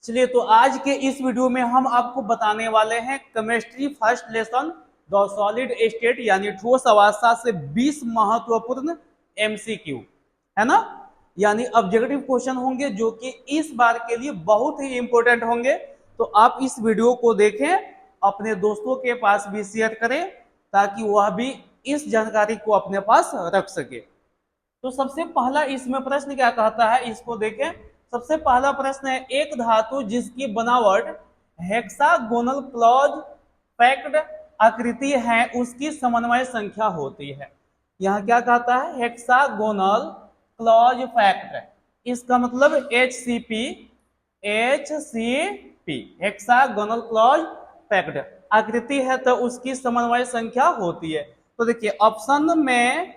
चलिए तो आज के इस वीडियो में हम आपको बताने वाले हैं chemistry first lesson the solid state यानी ठोस अवस्था से 20 महत्वपूर्ण एमसीक्यू है ना, यानी ऑब्जेक्टिव क्वेश्चन होंगे जो कि इस बार के लिए बहुत ही इंपॉर्टेंट होंगे। तो आप इस वीडियो को देखें, अपने दोस्तों के पास भी शेयर करें ताकि वह भी इस जानकारी को अपने पास रख सके। तो सबसे पहला इसमें प्रश्न क्या कहता है, इसको देखें। सबसे पहला प्रश्न है, एक धातु जिसकी बनावट हेक्सागोनल क्लॉज पैक्ड आकृति है उसकी समन्वय संख्या होती है। यहाँ क्या कहता है, हेक्सागोनल क्लॉज पैक्ड, इसका मतलब HCP हेक्सागोनल क्लॉज पैक्ड आकृति है तो उसकी समन्वय संख्या होती है। तो देखिए ऑप्शन में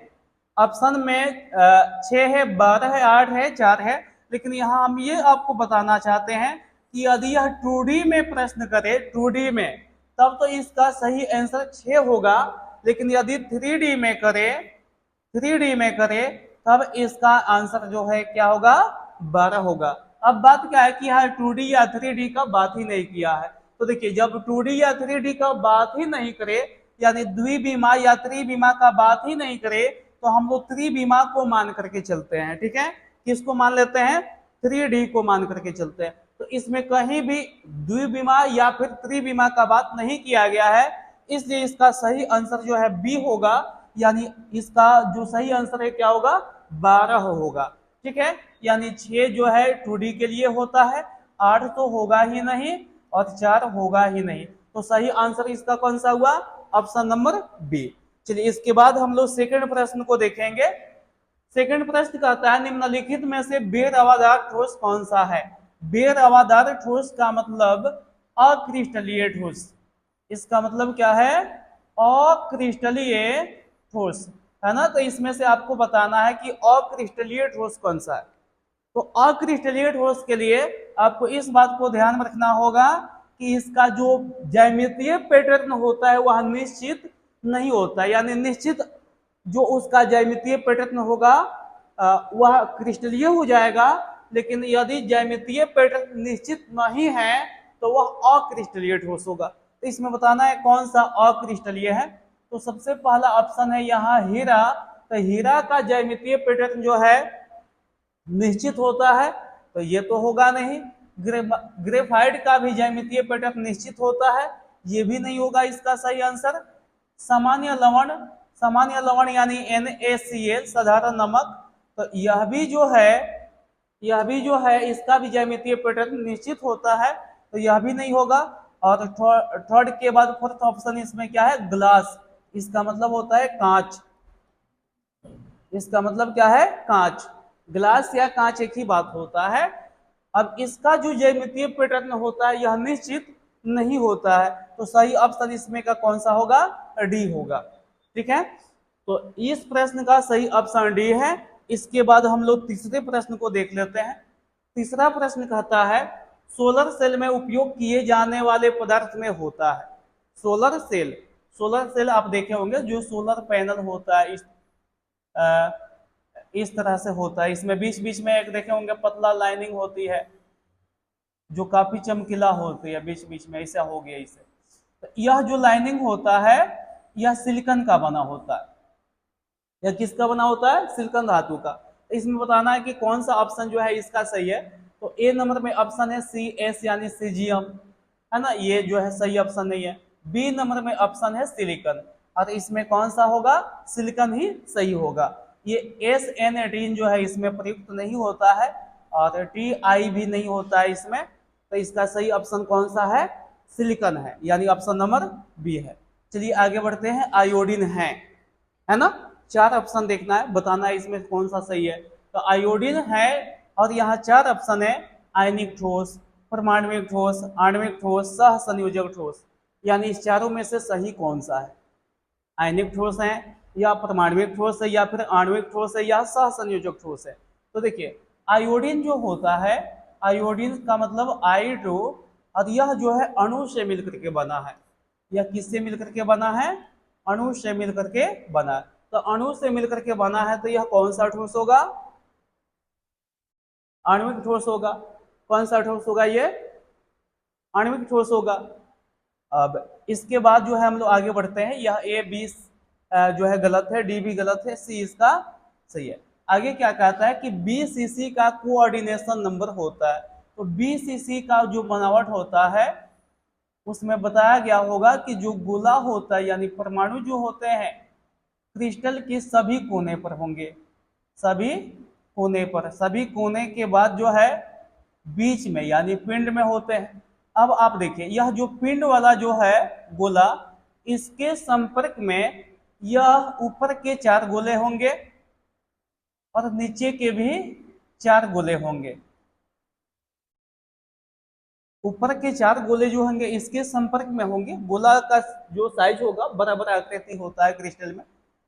6 है, 12 है, 8 है, 4 है, लेकिन यहाँ हम ये आपको बताना चाहते हैं कि यदि यह 2D में प्रश्न करे 2D में तब तो इसका सही आंसर 6 होगा, लेकिन यदि 3D में करे तब इसका आंसर जो है क्या होगा, 12 होगा। अब बात क्या है कि यहाँ 2D या 3D का बात ही नहीं किया है। तो देखिए जब 2D या 3D का बात ही नहीं करे यानी द्विविमा या त्रिविमा का बात ही नहीं करे तो हम लोग त्रिविमा को मान करके चलते हैं। ठीक है, किसको मान लेते हैं, 3D को मान करके चलते हैं। तो इसमें कहीं भी द्विविमा या फिर त्रिविमा का बात नहीं किया गया है, इसलिए इसका सही आंसर जो है बी होगा, यानी इसका जो सही आंसर है क्या होगा, 12 होगा। ठीक है, यानी 6 जो है 2D के लिए होता है, 8 तो होगा ही नहीं और 4 होगा ही नहीं। तो सही आंसर इसका कौन सा हुआ, ऑप्शन नंबर बी। चलिए इसके बाद हम लोग सेकंड प्रश्न को देखेंगे। सेकंड प्रश्न कहता है, निम्नलिखित में से बेर हवादार ठोस कौन सा है। बेर हवादार ठोस का मतलब अक्रिस्टलीय ठोस, इसका मतलब क्या है, अक्रिस्टलीय ठोस है ना। तो इसमें से आपको बताना है कि अक्रिस्टलीय ठोस कौन सा है। तो अक्रिस्टलीय ठोस के लिए आपको इस बात को ध्यान में रखना होगा कि इसका जो ज्यामितीय पैटर्न होता है वह निश्चित नहीं होता, यानी निश्चित जो उसका ज्यामितीय पैटर्न होगा वह क्रिस्टलीय हो जाएगा, लेकिन यदि ज्यामितीय पैटर्न निश्चित नहीं है तो वह अक्रिस्टलीय ठोस होगा। तो इसमें बताना है कौन सा अक्रिस्टलीय है। तो सबसे पहला ऑप्शन है यहाँ हीरा। तो हीरा का ज्यामितीय पैटर्न जो है निश्चित होता है, तो ये तो होगा नहीं। ग्रेफाइट का भी ज्यामितीय पैटर्न निश्चित होता है, ये भी नहीं होगा इसका सही आंसर। सामान्य लवण यानी NaCl साधारण नमक, तो यह भी जो है इसका भी ज्यामितीय पैटर्न निश्चित होता है, तो यह भी नहीं होगा। और थर्ड के बाद फोर्थ ऑप्शन इसमें क्या है, ग्लास, इसका मतलब होता है कांच, इसका मतलब क्या है, कांच। ग्लास या कांच एक ही बात होता है। अब इसका जो ज्यामितीय पैटर्न होता है यह निश्चित नहीं होता है, तो सही ऑप्शन इसमें का कौन सा होगा, डी होगा। ठीक है, तो इस प्रश्न का सही ऑप्शन डी है। इसके बाद हम लोग तीसरे प्रश्न को देख लेते हैं। तीसरा प्रश्न कहता है, सोलर सेल में उपयोग किए जाने वाले पदार्थ में होता है। सोलर सेल आप देखे होंगे, जो सोलर पैनल होता है इस तरह से होता है। इसमें बीच बीच में एक देखे होंगे पतला लाइनिंग होती है जो काफी चमकीला होती है, बीच बीच में ऐसा हो गया इसे। तो यह जो लाइनिंग होता है यह सिलिकॉन का बना होता है। यह किसका बना होता है, सिलिकॉन धातु का। इसमें बताना है कि कौन सा ऑप्शन जो है इसका सही है। तो ए नंबर में ऑप्शन है CS यानी सीजियम, है ना, ये जो है सही ऑप्शन नहीं है। बी नंबर में ऑप्शन है सिलिकॉन, और इसमें कौन सा होगा, सिलिकॉन ही सही होगा। ये SN18 जो है इसमें प्रयुक्त नहीं होता है और TI भी नहीं होता है इसमें, तो इसका सही ऑप्शन कौन सा है, सिलिकॉन है, यानी ऑप्शन नंबर बी है। चलिए आगे बढ़ते हैं। आयोडीन है ना, 4 ऑप्शन देखना है, बताना है इसमें कौन सा सही है। तो आयोडीन है और यहाँ 4 ऑप्शन है, आयनिक ठोस, परमाणविक ठोस, आणविक ठोस, सह संयोजक ठोस, यानी इस चारों में से सही कौन सा है, आयनिक ठोस है या परमाणविक ठोस है या फिर आणविक ठोस है या सह संयोजक ठोस है। तो देखिए आयोडीन जो होता है, आयोडीन का मतलब आयोडो, और यह जो है अणु से मिलकर के बना है। यह किससे मिलकर के बना है, अणु से मिलकर के बना है। तो अणु से मिलकर के बना है तो यह कौन सा ठोस होगा, आणविक ठोस होगा। कौन सा ठोस होगा, ये आणविक ठोस होगा। अब इसके बाद जो है हम लोग आगे बढ़ते हैं, यह ए बी जो है गलत है, डी भी गलत है, सी इसका सही है। आगे क्या कहता है कि बीसीसी का कोऑर्डिनेशन नंबर होता है। तो बीसीसी का जो बनावट होता है उसमें बताया गया होगा कि जो गोला होता है यानी परमाणु जो होते हैं क्रिस्टल के सभी कोने पर होंगे, सभी कोने पर, सभी कोने के बाद जो है बीच में यानी पिंड में होते हैं। अब आप देखिए यह जो पिंड वाला जो है गोला, इसके संपर्क में यह ऊपर के 4 गोले होंगे और नीचे के भी 4 गोले होंगे। ऊपर के 4 गोले जो होंगे इसके संपर्क में होंगे। गोला का जो साइज होगा बराबर आकृति होता है क्रिस्टल में,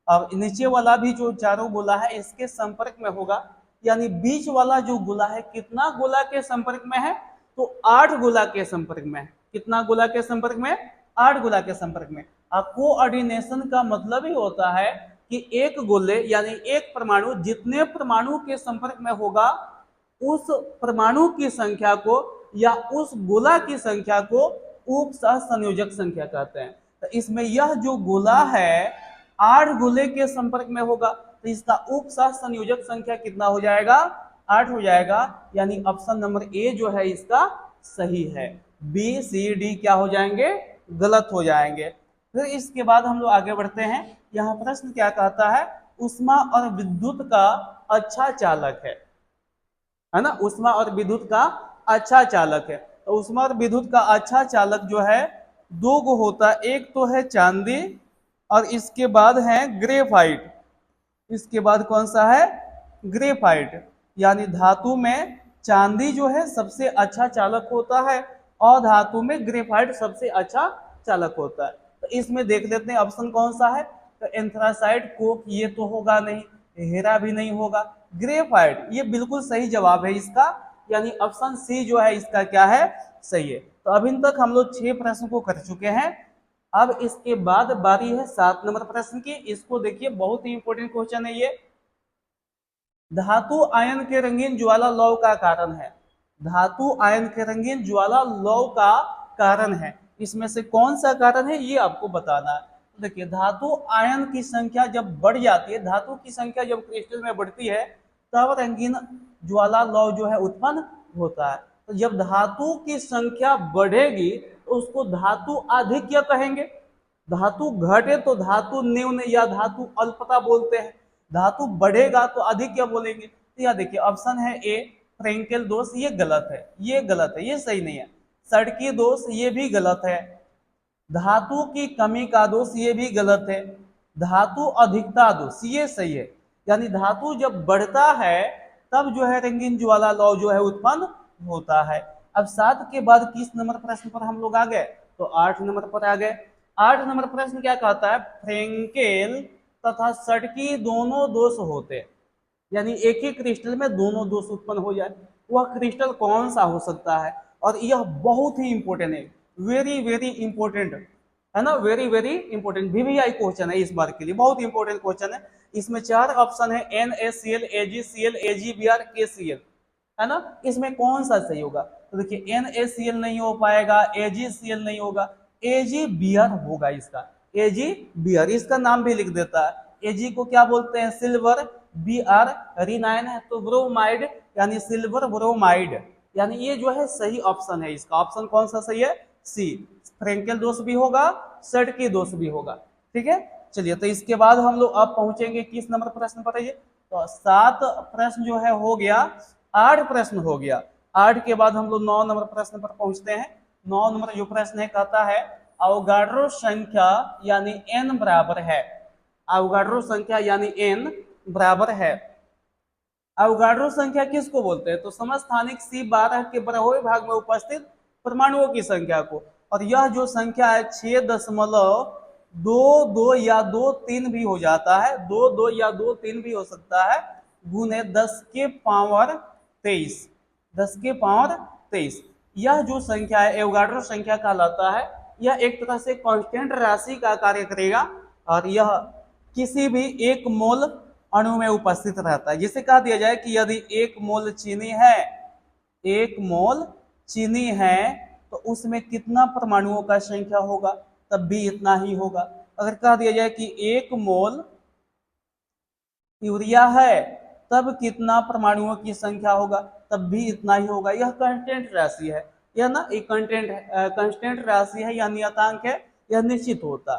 और नीचे वाला भी जो चारों गोला है इसके संपर्क में होगा। यानी बीच वाला जो गोला है कितना गोला के संपर्क में है, तो 8 गोला के संपर्क में है। कितना गोला के संपर्क में, 8 गोला के संपर्क में। कोऑर्डिनेशन का मतलब ही होता है कि एक गोले यानी एक परमाणु जितने परमाणु के संपर्क में होगा उस परमाणु की संख्या को या उस गोला की संख्या को उप सहसंयोजक संख्या कहते हैं। तो इसमें यह जो गोला है 8 गोले के संपर्क में होगा, तो इसका उप सहसंयोजक संख्या कितना हो जाएगा, 8 हो जाएगा। यानी ऑप्शन नंबर ए जो है इसका सही है। बी सी डी क्या हो जाएंगे, गलत हो जाएंगे। फिर इसके बाद हम लोग आगे बढ़ते हैं। यहाँ प्रश्न क्या कहता है, ऊष्मा और विद्युत का अच्छा चालक है ना, ऊष्मा और विद्युत का अच्छा चालक है। तो ऊष्मा और विद्युत का अच्छा चालक जो है 2 गो होता है, एक तो है चांदी और इसके बाद है ग्रेफाइट। इसके बाद कौन सा है, ग्रेफाइट। यानी धातु में चांदी जो है सबसे अच्छा चालक होता है और धातु में ग्रेफाइट सबसे अच्छा चालक होता है। तो इसमें देख लेते हैं ऑप्शन कौन सा है। तो एंथ्रासाइट, कोक ये तो होगा नहीं, हीरा भी नहीं होगा, ग्रेफाइट ये बिल्कुल सही जवाब है इसका। यानी ऑप्शन सी जो है इसका क्या है, सही है। तो अभी तक हम लोग 6 प्रश्न को कर चुके हैं। अब इसके बाद बारी है 7 नंबर प्रश्न की। इसको देखिए, बहुत ही इंपॉर्टेंट क्वेश्चन है ये। धातु आयन के रंगीन ज्वाला लौ का कारण है। धातु आयन के रंगीन ज्वाला लौ का कारण है, इसमें से कौन सा कारण है ये आपको बताना है। देखिए धातु आयन की संख्या जब बढ़ जाती है, धातु की संख्या जब क्रिस्टल में बढ़ती है तब रंगीन ज्वाला लौ जो है उत्पन्न होता है। तो जब धातु की संख्या बढ़ेगी तो उसको धातु आधिक्य कहेंगे। धातु घटे तो धातु न्यून या धातु अल्पता बोलते हैं, धातु बढ़ेगा तो अधिक्य बोलेंगे। तो यह देखिए ऑप्शन है ए फ्रेंकेल दोष, ये गलत है, ये गलत है, ये सही नहीं है। सड़की दोष ये भी गलत है। धातु की कमी का दोष ये भी गलत है। धातु अधिकता दोष ये सही है। यानी धातु जब बढ़ता है तब जो है रंगीन ज्वाला लौ जो है उत्पन्न होता है। अब 7 के बाद किस नंबर प्रश्न पर हम लोग आ गए, तो 8 नंबर पर आ गए। 8 नंबर प्रश्न क्या कहता है, फ्रेंकेल तथा सड़की दोनों दोष होते, यानी एक ही क्रिस्टल में दोनों दोष उत्पन्न हो जाए, वह क्रिस्टल कौन सा हो सकता है। और यह बहुत ही इंपॉर्टेंट है, वेरी वेरी इंपॉर्टेंट है ना, very very important VVI question है इस बार के लिए, बहुत इंपॉर्टेंट क्वेश्चन है। इसमें 4 ऑप्शन है, NaCl, AgCl, AgBr, KCl, है ना। इसमें कौन सा सही होगा, तो देखिए NaCl नहीं हो पाएगा, AgCl नहीं होगा, AgBr होगा इसका, AgBr। इसका नाम भी लिख देता है। Ag को क्या बोलते हैं, सिल्वर, Br रिनाइन है तो ब्रोमाइड, यानी सिल्वर ब्रोमाइड। यानी ये जो है सही ऑप्शन है इसका। ऑप्शन कौन सा सही है, सी, फ्रेंकेल दोष भी होगा, सड़की दोष भी होगा। ठीक है, चलिए तो इसके बाद हम लोग अब पहुंचेंगे किस नंबर प्रश्न पर, ये तो 7 प्रश्न जो है हो गया, 8 प्रश्न हो गया। 8 के बाद हम लोग 9 नंबर प्रश्न पर पहुंचते हैं। 9 नंबर जो प्रश्न है कहता है अवोगाड्रो संख्या यानी n बराबर है। अवोगाड्रो संख्या यानी n बराबर है। अवोगाड्रो संख्या किसको बोलते हैं, तो समस्थानिक C12 के बरहोए भाग में उपस्थित परमाणुओं की संख्या को। और यह जो संख्या है 6.22 या 23 भी हो जाता है, 22 या 23 भी हो सकता है, गुने 10 के पावर 23, 10 के पावर 23। यह जो संख्या है एवोगाड्रो संख्या कहलाता है। यह एक तरह से कांस्टेंट राशि का कार्य करेगा और यह किसी भी 1 मोल अणु में उपस्थित रहता है। जिसे कह दिया जाए कि यदि 1 मोल चीनी है, 1 मोल चीनी है तो उसमें कितना परमाणुओं का संख्या होगा, तब भी इतना ही होगा। अगर कह दिया जाए कि 1 मोल यूरिया है तब कितना परमाणुओं की संख्या होगा, तब भी इतना ही होगा। यह कांस्टेंट राशि है, यह ना एक कांस्टेंट राशि है या नियतांक है, यह निश्चित होता।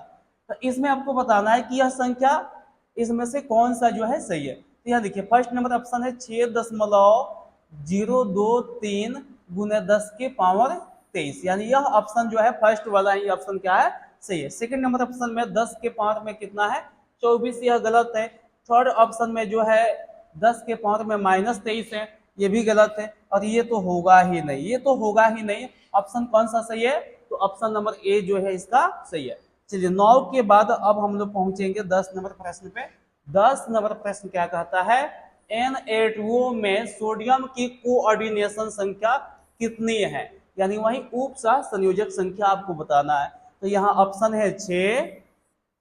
तो इसमें आपको बताना है कि यह संख्या इसमें से कौन सा जो है सही है। तो यह देखिए फर्स्ट नंबर ऑप्शन है 6.023 गुने 10 के पावर 23, यानी यह ऑप्शन जो है फर्स्ट वाला ही ऑप्शन क्या है, सही है। सेकंड नंबर ऑप्शन में 10 के पावर में कितना है, 24, यह गलत है। थर्ड ऑप्शन में जो है 10 के पावर में -23 है, ये भी गलत है। और ये तो होगा ही नहीं, ये तो होगा ही नहीं। ऑप्शन कौन सा सही है, तो ऑप्शन नंबर ए जो है इसका सही है। चलिए 9 के बाद अब हम लोग पहुंचेंगे 10 नंबर प्रश्न पे। 10 नंबर प्रश्न क्या कहता है, Na2O में सोडियम की कोऑर्डिनेशन संख्या कितनी है, यानी वही उप सह संयोजक संख्या आपको बताना है। तो यहाँ ऑप्शन है 6,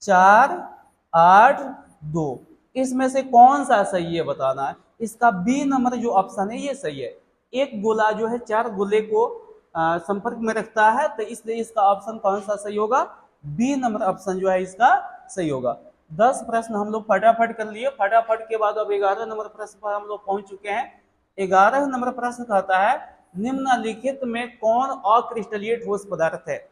4, 8, 2, इसमें से कौन सा सही है बताना है। इसका बी नंबर जो ऑप्शन है ये सही है। एक गोला जो है 4 गोले को संपर्क में रखता है, तो इसलिए इसका ऑप्शन कौन सा सही होगा, बी नंबर ऑप्शन जो है इसका सही होगा। 10 प्रश्न हम लोग फटाफट कर लिए। फटाफट के बाद अब 11 नंबर प्रश्न पर हम लोग पहुंच चुके हैं। 11 नंबर प्रश्न कहता है निम्नलिखित में कौन अक्रिस्टलीय ठोस पदार्थ है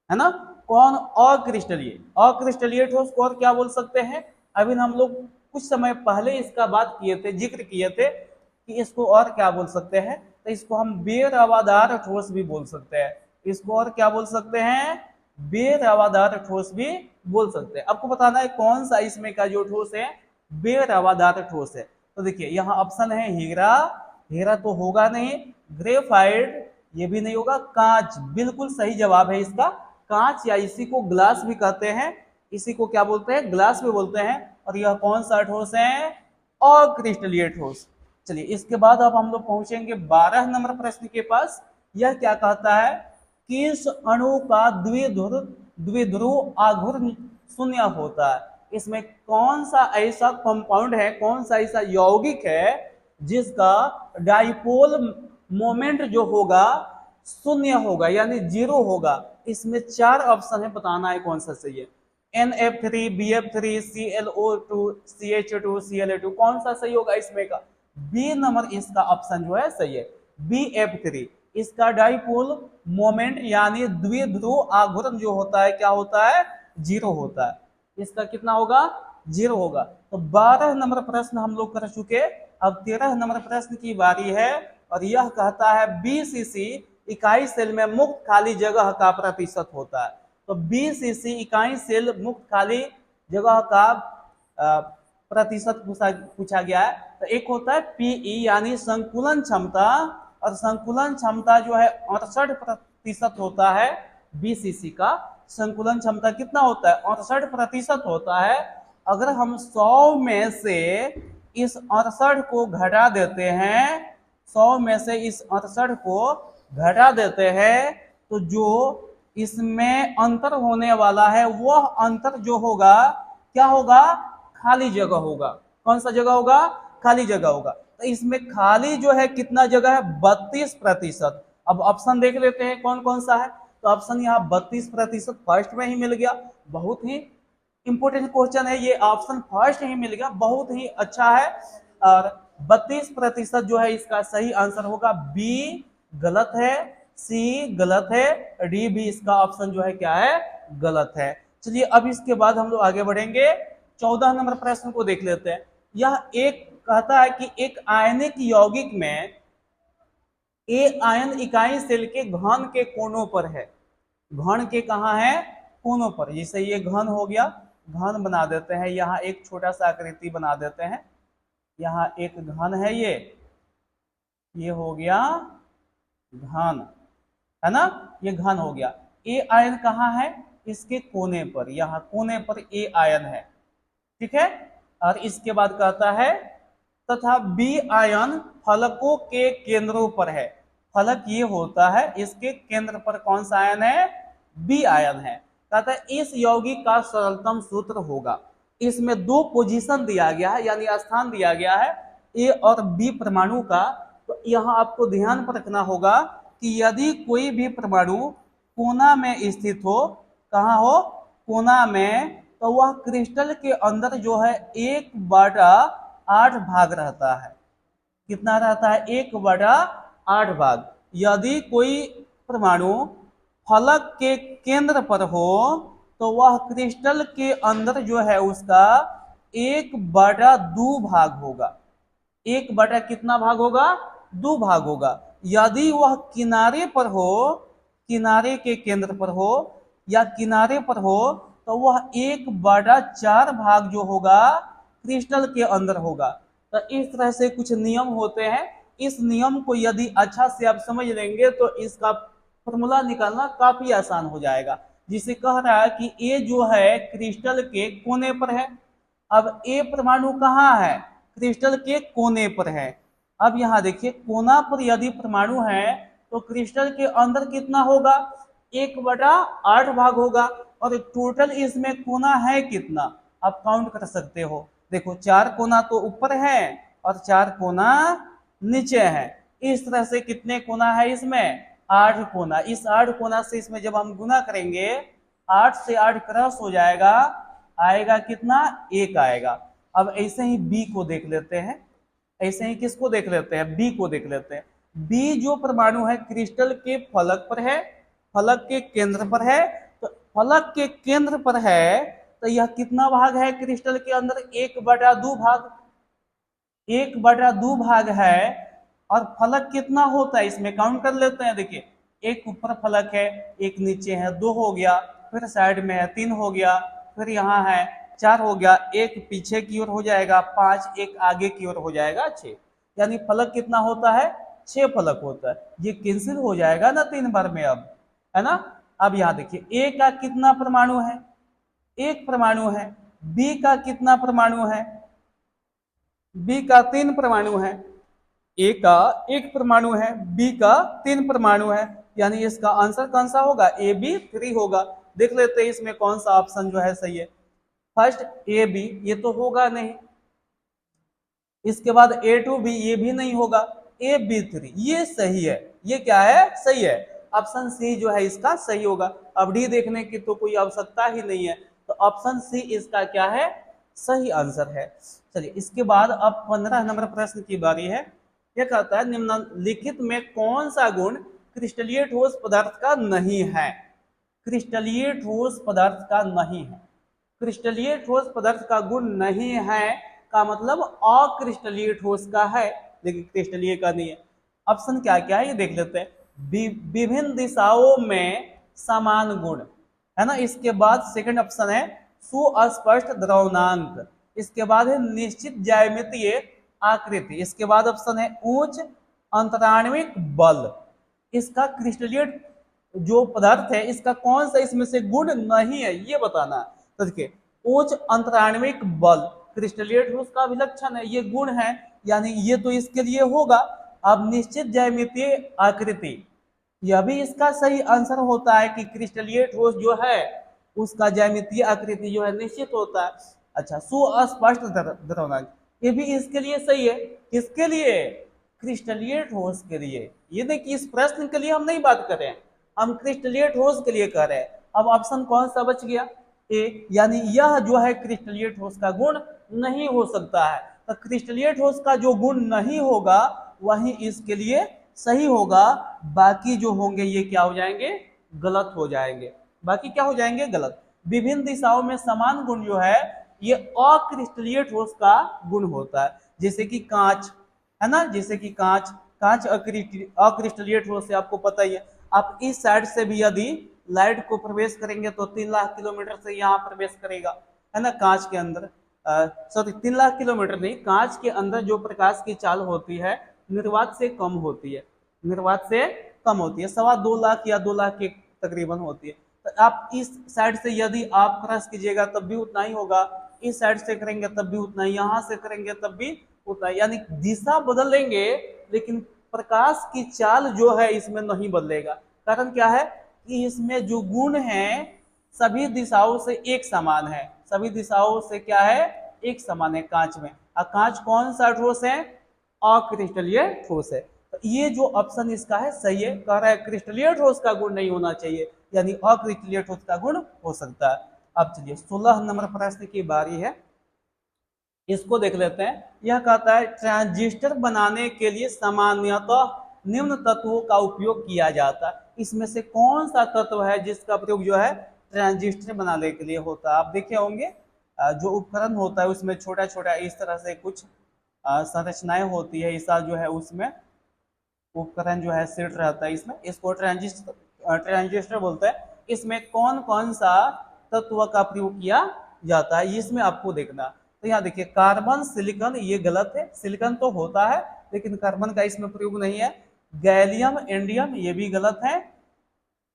ना, कौन अक्रिस्टलीय ठोस को और क्या बोल सकते हैं। अभी हम लोग कुछ समय पहले इसका बात किए थे, जिक्र किए थे कि इसको और क्या बोल सकते हैं, तो इसको हम बेरवादार ठोस भी बोल सकते हैं। इसको और क्या बोल सकते हैं, बेरवादार ठोस भी बोल सकते हैं। आपको बताना है कौन सा इसमें का जो ठोस है बेरवादार ठोस है। तो देखिए यहाँ ऑप्शन है हीरा, हीरा तो होगा नहीं। ग्रेफाइट, ये भी नहीं होगा। कांच, बिल्कुल सही जवाब है इसका कांच, या इसी को ग्लास भी कहते हैं, इसी को क्या बोलते हैं, ग्लास भी बोलते हैं। और यह कौन सा ठोस है, अक्रिस्टलीय ठोस। चलिए इसके बाद अब हम लोग पहुंचेंगे 12 नंबर प्रश्न के पास। यह क्या कहता है, किस अणु का द्विध्रुव आघूर्ण शून्य होता है। इसमें कौन सा ऐसा कंपाउंड है, कौन सा ऐसा यौगिक है जिसका डाइपोल मोमेंट जो होगा शून्य होगा, यानी 0 होगा। इसमें 4 ऑप्शन है, बताना है कौन सा सही है। NF3, BF3, ClO2, CH2, Cl2, कौन सा सही होगा इसमें का, बी नंबर इसका ऑप्शन जो है सही है, BF3। इसका डाइपोल मोमेंट यानी द्विध्रुव आघूर्ण जो होता है क्या होता है, 0 होता है। इसका कितना होगा, 0 होगा। तो 12 नंबर प्रश्न हम लोग कर चुके। अब 13 नंबर प्रश्न की बारी है और यह कहता है BCC इकाई सेल में मुक्त खाली जगह का प्रतिशत होता है। तो BCC इकाई सेल मुक्त खाली जगह का प्रतिशत पूछा गया है। तो एक होता है PE यानी संकुलन क्षमता, और संकुलन क्षमता जो है 68% होता है। BCC का संकुलन क्षमता कितना होता है, 68% होता है। अगर हम 100 में से इस 68 को घटा देते हैं, 100 में से इस 68 को घटा देते हैं, तो जो इसमें अंतर होने वाला है वह अंतर जो होगा क्या होगा, खाली जगह होगा। कौन सा जगह होगा, खाली जगह होगा। तो इसमें खाली जो है कितना जगह है, 32%। अब ऑप्शन देख लेते हैं कौन कौन सा है। तो ऑप्शन यहाँ 32% फर्स्ट में ही मिल गया, बहुत ही इंपोर्टेंट क्वेश्चन है ये, ऑप्शन फर्स्ट ही मिल गया, बहुत ही अच्छा है। और 32% जो है इसका सही आंसर होगा। बी गलत है, सी गलत है, डी भी इसका ऑप्शन जो है क्या है, गलत है। चलिए अब इसके बाद हम लोग आगे बढ़ेंगे, 14 नंबर प्रश्न को देख लेते हैं। यह एक कहता है कि एक आयनिक यौगिक में ए आयन इकाई सेल के घन के कोनों पर है। घन के कहाँ है, कोनों पर। जैसे ये घन हो गया, घन बना देते हैं, यहाँ एक छोटा सा आकृति बना देते हैं। यहाँ एक घन है, ये हो गया घन, है ना, ये घन हो गया। ए आयन कहाँ है, इसके कोने पर, यहाँ कोने पर ए आयन है, ठीक है। और इसके बाद कहता है तथा बी आयन फलकों के केंद्रों पर है। फलक ये होता है, इसके केंद्र पर कौन सा आयन है, बी आयन है। कहता है इस यौगिक का सरलतम सूत्र होगा। इसमें 2 पोजीशन दिया गया है, यानी स्थान दिया गया है ए और बी परमाणु का। तो यहाँ आपको ध्यान पर रखना होगा कि यदि कोई भी परमाणु कोना में स्थित हो, कहाँ हो, कोना में, तो वह क्रिस्टल के अंदर जो है 1/8 भाग रहता है। कितना रहता है, 1/8 भाग। यदि कोई परमाणु फलक के केंद्र पर हो तो वह क्रिस्टल के अंदर जो है उसका 1/2 भाग होगा। 1 बटा कितना भाग होगा, 2 भाग होगा। यदि वह किनारे पर हो, किनारे के केंद्र पर हो या किनारे पर हो, तो वह 1/4 भाग जो होगा क्रिस्टल के अंदर होगा। तो इस तरह से कुछ नियम होते हैं। इस नियम को यदि अच्छा से आप समझ लेंगे तो इसका फॉर्मूला निकालना काफी आसान हो जाएगा। जिसे कह रहा है कि ए जो है क्रिस्टल के कोने पर है। अब ए परमाणु कहाँ है, क्रिस्टल के कोने पर है। अब यहाँ देखिए, कोना पर यदि परमाणु है तो क्रिस्टल के अंदर कितना होगा, 1/8 भाग होगा। और टोटल इसमें कोना है कितना, आप काउंट कर सकते हो। देखो 4 कोना तो ऊपर है और 4 कोना नीचे है। इस तरह से कितने कोना है इसमें, 8 कोना। इस 8 कोना से इसमें जब हम गुना करेंगे, 8 से 8 क्रॉस हो जाएगा, आएगा कितना, 1 आएगा। अब ऐसे ही बी को देख लेते हैं। ऐसे ही किसको देख लेते हैं, बी को देख लेते हैं। बी जो परमाणु है क्रिस्टल के फलक पर है, फलक के केंद्र पर है। तो फलक के केंद्र पर है तो यह कितना भाग है क्रिस्टल के अंदर, 1/2 भाग। 1/2 भाग है। और फलक कितना होता है इसमें काउंट कर लेते हैं। देखिए, एक ऊपर फलक है, एक नीचे है, 2 हो गया, फिर साइड में है 3 हो गया, फिर यहाँ है 4 हो गया, एक पीछे की ओर हो जाएगा 5, एक आगे की ओर हो जाएगा 6। यानी फलक कितना होता है, 6 फलक होता है। ये कैंसिल हो जाएगा ना 3 बार में, अब है ना। अब यहाँ देखिए, ए का कितना परमाणु है, 1 परमाणु है। बी का कितना परमाणु है, बी का 3 परमाणु है। ए का 1 परमाणु है, बी का 3 परमाणु है। यानी इसका आंसर कौन सा होगा, ए बी 3 होगा। देख लेते हैं इसमें कौन सा ऑप्शन जो है सही है। फर्स्ट ए बी, ये तो होगा नहीं। इसके बाद A2B, ये भी नहीं होगा। AB3 ये सही है। ये क्या है, सही है। ऑप्शन सी जो है इसका सही होगा। अब डी देखने की तो कोई आवश्यकता ही नहीं है। तो ऑप्शन सी इसका क्या है, सही आंसर है। चलिए, इसके बाद अब 15 नंबर प्रश्न की बारी है। यह कहता है, निम्नलिखित में कौन सा गुण क्रिस्टलीय ठोस पदार्थ का नहीं है। क्रिस्टलीय ठोस पदार्थ का नहीं है। क्रिस्टलीय ठोस पदार्थ का गुण नहीं है का मतलब अक्रिस्टलीय ठोस का है, लेकिन क्रिस्टलीय का नहीं है। ऑप्शन क्या क्या है ये देख लेते हैं। विभिन्न दिशाओं में समान गुण, है ना। इसके बाद सेकंड ऑप्शन है सुस्पष्ट द्रवणांक। इसके बाद है निश्चित ज्यामितीय आकृति। इसके बाद ऑप्शन है उच्च अंतराण्विक बल। इसका क्रिस्टलीय जो पदार्थ है इसका कौन सा इसमें से गुण नहीं है ये बताना है। तो देखिए, उच्च अंतराण्विक बल क्रिस्टलीय ठोस का अभिलक्षण है, ये गुण है, यानी ये तो इसके लिए होगा। अब निश्चित ज्यामितीय आकृति, यह भी इसका सही आंसर होता है कि क्रिस्टलीय ठोस जो है उसका ज्यामितीय आकृति जो है निश्चित होता है। अच्छा, सुस्पष्ट द्रव्यमान, ये भी इसके लिए सही है। किसके लिए, क्रिस्टलीय ठोस के लिए। ये देखिए, इस प्रश्न के लिए हम नहीं बात कर रहे हैं, हम क्रिस्टलीय ठोस के लिए कर रहे हैं। अब ऑप्शन कौन सा बच गया, ए, यानी यह जो है क्रिस्टलीय ठोस का गुण नहीं हो सकता है। तो क्रिस्टलीय ठोस का जो गुण नहीं होगा वही इसके लिए सही होगा। बाकी जो होंगे ये क्या हो जाएंगे, गलत हो जाएंगे। बाकी क्या हो जाएंगे, गलत। विभिन्न दिशाओं में समान गुण जो है ये अक्रिस्टलीय ठोस का गुण होता है। जैसे कि कांच, है ना, जैसे कि कांच, कांच अक्रिस्टलीय ठोस से आपको पता ही है। आप इस साइड से भी यदि लाइट को प्रवेश करेंगे तो 3 लाख किलोमीटर से यहाँ प्रवेश करेगा, है ना, कांच के अंदर। सॉरी, 3 लाख किलोमीटर नहीं, कांच के अंदर जो प्रकाश की चाल होती है निर्वात से कम होती है, निर्वात से कम होती है, 2.25 लाख या 2 लाख के तकरीबन होती है। तो आप इस साइड से यदि आप क्रॉस कीजिएगा तब भी उतना ही होगा, इस साइड से करेंगे तब भी उतना ही, यहाँ से करेंगे तब भी उतना ही। यानी दिशा बदलेंगे लेकिन प्रकाश की चाल जो है इसमें नहीं बदलेगा। कारण क्या है कि इसमें जो गुण है सभी दिशाओं से एक समान है, सभी दिशाओं से क्या है, एक समान है कांच में। और कांच कौन सा ठोस है, अक्रिस्टलीय ठोस है। तो ये जो ऑप्शन इसका है सही है। कह रहा है क्रिस्टलीय ठोस का गुण नहीं होना चाहिए, यानी अक्रिस्टलीय ठोस का गुण हो सकता है। अब चलिए 16 नंबर प्रश्न की बारी है, इसको देख लेते हैं। यह कहता है ट्रांजिस्टर बनाने के लिए सामान्यतः निम्न तत्वों का उपयोग किया जाता है। इसमें से कौन सा तत्व है जिसका प्रयोग जो है ट्रांजिस्टर बनाने के लिए होता है? आप देखे होंगे जो उपकरण होता है उसमें छोटा छोटा इस तरह से कुछ संरचनाएं होती है, ऐसा जो है उसमें उपकरण जो है सेट रहता है इसमें, इसको ट्रांजिस्टर बोलते हैं। इसमें कौन कौन सा तत्व का प्रयोग किया जाता है इसमें आपको देखना। तो यहाँ देखिए कार्बन सिलिकॉन, ये गलत है, सिलिकॉन तो होता है लेकिन कार्बन का इसमें प्रयोग नहीं है। गैलियम इंडियम, ये भी गलत है।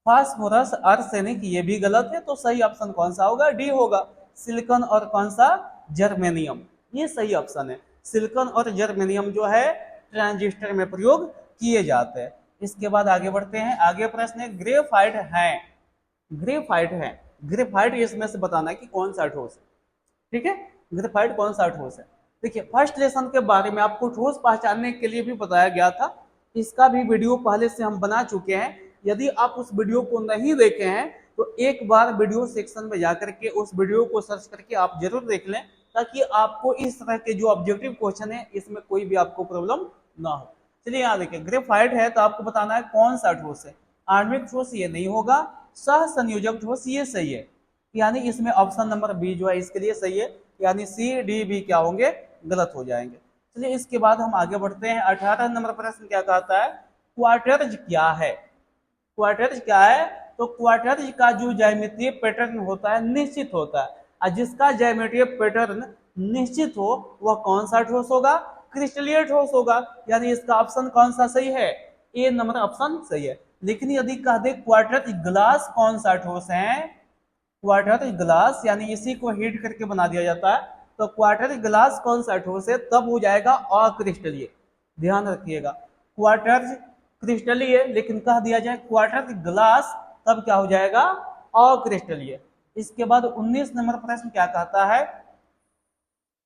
फास्फोरस आर्सेनिक, ये भी गलत है। तो सही ऑप्शन कौन सा होगा? डी होगा, सिलिकॉन और कौन सा? जर्मेनियम, ये सही ऑप्शन है। सिलिकॉन और जर्मेनियम जो है ट्रांजिस्टर में प्रयोग किए जाते हैं। इसके बाद आगे बढ़ते हैं। आगे प्रश्न है ग्रेफाइट है, ग्रेफाइट है, ग्रेफाइट इसमें से बताना है कि कौन सा ठोस है। ठीक है, ग्रेफाइट कौन सा ठोस है? देखिए फर्स्ट लेसन के बारे में आपको ठोस पहचानने के लिए भी बताया गया था, इसका भी वीडियो पहले से हम बना चुके हैं। यदि आप उस वीडियो को नहीं देखे हैं तो एक बार वीडियो सेक्शन में जाकर के उस वीडियो को सर्च करके आप जरूर देख लें, ताकि आपको इस तरह के जो ऑब्जेक्टिव क्वेश्चन है इसमें कोई भी आपको प्रॉब्लम ना हो। चलिए यहाँ देखिए ग्रेफाइट है तो आपको बताना है कौन सा ठोस है। आणविक ठोस ये नहीं होगा, सह संयोजक ठोस ये सही है, यानी इसमें ऑप्शन नंबर बी जो है इसके लिए सही है, यानी सी डी बी क्या होंगे? गलत हो जाएंगे। चलिए इसके बाद हम आगे बढ़ते हैं। 18 नंबर प्रश्न क्या कहता है? क्वार्टर्ज क्या है? क्वार्टर्ज क्या है? तो क्वार्टर्ज का जो ज्यामितीय पैटर्न होता है निश्चित होता है, और जिसका ज्यामितीय पैटर्न निश्चित हो वह कौन सा ठोस होगा? क्रिस्टलीय ठोस होगा, यानी इसका ऑप्शन कौन सा सही है? ए नंबर ऑप्शन सही है। लेकिन यदि कह दे क्वार्टर्ज ग्लास कौन सा ठोस है? क्वार्टर्ज ग्लास यानी इसी को हीट करके बना दिया जाता है, तो क्वार्टर्ज ग्लास कौन सा ठोस है? तब हो जाएगा अक्रिस्टलीय। ध्यान रखिएगा, क्वार्टर्ज क्रिस्टलीय लेकिन कह दिया जाए क्वार्टर्ज ग्लास, तब क्या हो जाएगा? अक्रिस्टलीय। इसके बाद 19 नंबर प्रश्न क्या कहता है?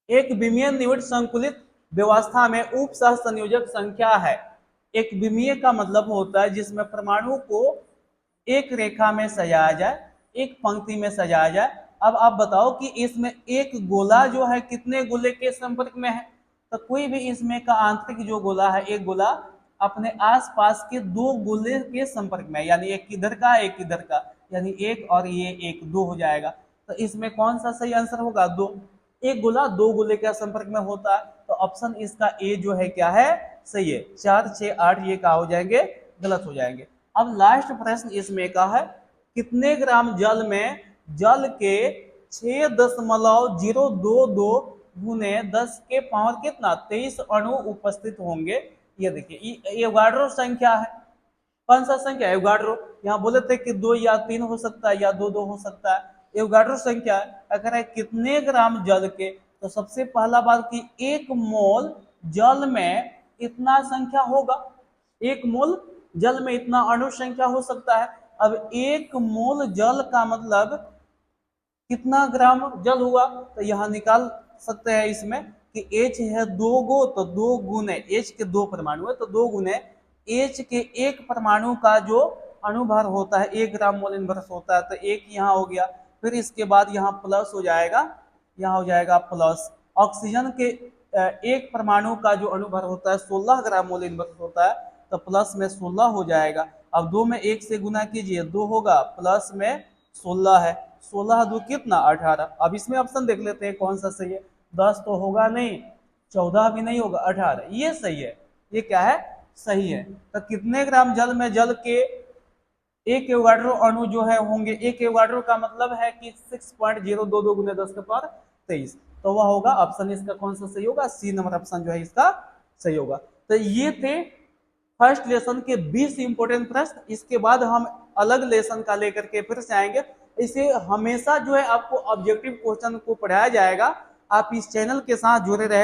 एक विमीय निविड़ संकुलित व्यवस्था में उप सह संयोजक संख्या है। एक विमीय का मतलब होता है जिसमें परमाणु को एक रेखा में सजाया जाए, एक पंक्ति में सजाया जाए। अब आप बताओ कि इसमें एक गोला जो है कितने गोले के संपर्क में है? तो कोई भी इसमें का आंतरिक जो गोला है, एक गोला अपने आसपास के दो गोले के संपर्क में, यानी एक इधर का एक इधर का, यानी एक और ये एक, दो हो जाएगा। तो इसमें कौन सा सही आंसर होगा? दो। एक गोला दो गोले के संपर्क में होता है, तो ऑप्शन इसका ए जो है क्या है? सही है। 4, 6, 8 ये क्या हो जाएंगे? गलत हो जाएंगे। अब लास्ट प्रश्न इसमें का है कितने ग्राम जल में जल के 6.022 गुने 10 के पावर कितना 23 अणु उपस्थित होंगे? ये देखिए एवोगाड्रो संख्या है। कौन सा संख्या? एवोगाड्रो। यहाँ बोले थे कि 2 या 3 हो सकता है या 2 हो सकता है, एवोगाड्रो संख्या है। अगर है कितने ग्राम जल के, तो सबसे पहला बात कि 1 मोल जल में इतना संख्या होगा, 1 मोल जल में इतना अणु संख्या हो सकता है। अब 1 मोल जल का मतलब कितना ग्राम जल हुआ? तो यहाँ निकाल सकते हैं इसमें कि H है 2 गो, तो 2 गुने H के 2 परमाणु है, तो 2 गुने H के 1 परमाणु का जो अणुभार होता है 1 ग्राम मोल इनवर्स होता है, तो 1 यहाँ हो गया। फिर इसके बाद यहाँ प्लस हो जाएगा, यहाँ हो जाएगा प्लस। ऑक्सीजन के 1 परमाणु का जो अणुभार होता है 16 ग्राम मोल इनवर्स होता है, तो प्लस में 16 हो जाएगा। अब 2 में 1 से गुना कीजिए, 2 होगा, प्लस में 16 है, 16 2 कितना 18। अब इसमें ऑप्शन देख लेते हैं कौन सा सही है। 10 तो होगा नहीं, 14 भी नहीं होगा, 18 ये सही है। ये क्या है? सही है। तो कितने ग्राम जल में जल के 1 एवोगाड्रो अणु जो है होंगे? 1 एवोगाड्रो का मतलब है कि 6.022 गुने 10 के पावर 23, तो वह होगा ऑप्शन इसका कौन सा सही होगा? सी नंबर ऑप्शन जो है इसका सही होगा। तो ये थे फर्स्ट लेसन के 20 इंपोर्टेंट प्रश्न। इसके बाद हम अलग लेसन का लेकर के फिर से आएंगे। इसे हमेशा जो है आपको ऑब्जेक्टिव क्वेश्चन को पढ़ाया जाएगा। आप इस चैनल के साथ जुड़े रहे।